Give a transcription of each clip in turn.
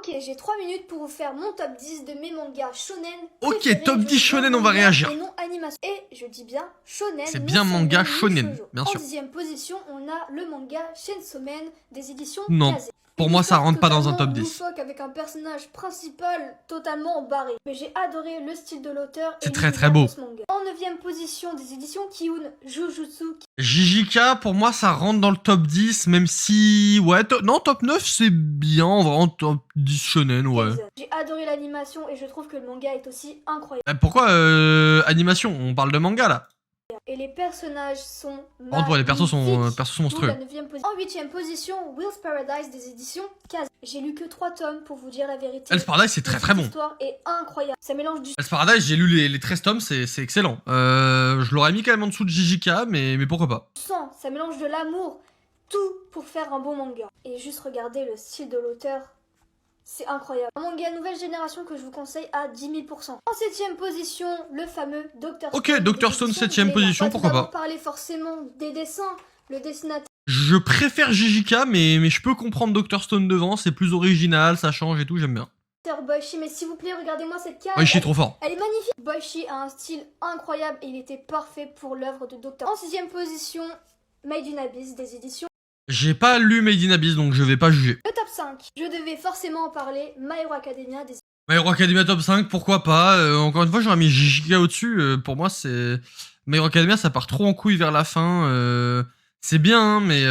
Ok, j'ai 3 minutes pour vous faire mon top 10 de mes mangas shonen. Ok, top 10 shonen, on va réagir. Et non animation. Et je dis bien shonen. C'est bien manga shonen, bien sûr. En 10e position, on a le manga Chainsaw Man des éditions Non. Kazé. Pour moi, ça rentre pas dans un top 10. Loufoque avec un personnage principal totalement barré. Mais j'ai adoré le style de l'auteur. C'est très très beau. En 9e position des éditions Kiun, Jujutsu. JJK, pour moi, ça rentre dans le top 10, même si... Ouais, non, top 9, c'est bien, vraiment top 10 shonen, ouais. J'ai adoré l'animation et je trouve que le manga est aussi incroyable. Pourquoi animation? On parle de manga, là. Et les personnages sont Par contre, ouais, les persos sont monstrueux. En 8e position, Will's Paradise des éditions Kazé. J'ai lu que 3 tomes pour vous dire la vérité. Hell's Paradise, c'est très très bon. L'histoire est incroyable. Ça mélange du... Hell's Paradise, j'ai lu les 13 tomes, c'est excellent. Je l'aurais mis quand même en dessous de JJK, mais pourquoi pas. Sang, ça mélange de l'amour, tout pour faire un bon manga. Et juste regardez le style de l'auteur. C'est incroyable. Un manga nouvelle génération que je vous conseille à 10 000%. En 7e position, le fameux Dr. Stone. Ok, Dr. Stone, 7e position, pourquoi pas. Parler forcément des dessins, le dessinateur. Je préfère JJK, mais je peux comprendre Dr. Stone devant, c'est plus original, ça change et tout, j'aime bien. Boichi, mais s'il vous plaît, regardez-moi cette carte. Boichi est trop fort. Elle est magnifique. Boichi a un style incroyable et il était parfait pour l'œuvre de Dr. En 6e position, Made in Abyss des éditions. J'ai pas lu Made in Abyss, donc je vais pas juger. Le top 5, je devais forcément en parler, My Hero Academia des... My Hero Academia top 5, pourquoi pas. Encore une fois, j'aurais mis JJK au-dessus. Pour moi, c'est... My Hero Academia, ça part trop en couille vers la fin. C'est bien, hein, mais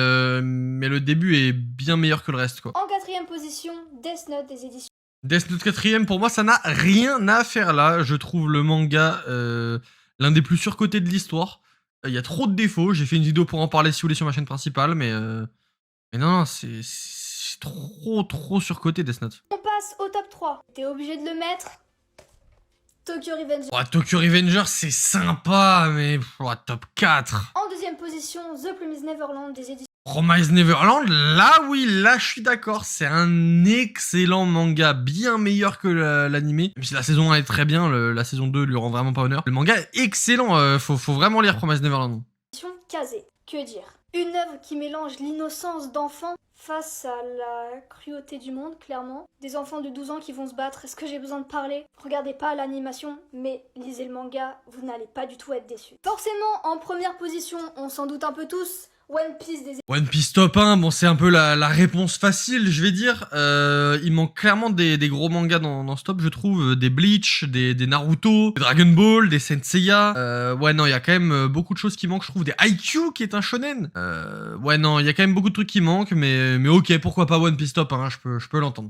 le début est bien meilleur que le reste, quoi. En 4e position, Death Note des éditions. Death Note 4ème, pour moi, ça n'a rien à faire là. Je trouve le manga l'un des plus surcotés de l'histoire. Il y a trop de défauts. J'ai fait une vidéo pour en parler si vous voulez sur ma chaîne principale, mais non, c'est trop surcoté Death Note. On passe au top 3. T'es obligé de le mettre. Tokyo Revengers. Ouais, Tokyo Revengers, c'est sympa, mais top 4. En 2e position, The Promised Neverland des éditions. Promised Neverland, là oui, là je suis d'accord, c'est un excellent manga, bien meilleur que l'animé. Même si la saison 1 est très bien, la saison 2 lui rend vraiment pas honneur. Le manga est excellent, faut vraiment lire Promised Neverland. Kazé, que dire? Une œuvre qui mélange l'innocence d'enfants face à la cruauté du monde, clairement. Des enfants de 12 ans qui vont se battre, est-ce que j'ai besoin de parler? Regardez pas l'animation, mais lisez le manga, vous n'allez pas du tout être déçus. Forcément, en première position, on s'en doute un peu tous, One Piece des... One Piece top 1, bon c'est un peu la réponse facile, je vais dire. Il manque clairement des gros mangas dans ce top, je trouve. Des Bleach, des Naruto, des Dragon Ball, des Saint Seiya. Ouais non, il y a quand même beaucoup de choses qui manquent, je trouve. Des Haikyuu qui est un shonen. Ouais non, il y a quand même beaucoup de trucs qui manquent, mais ok, pourquoi pas One Piece top 1, je peux l'entendre.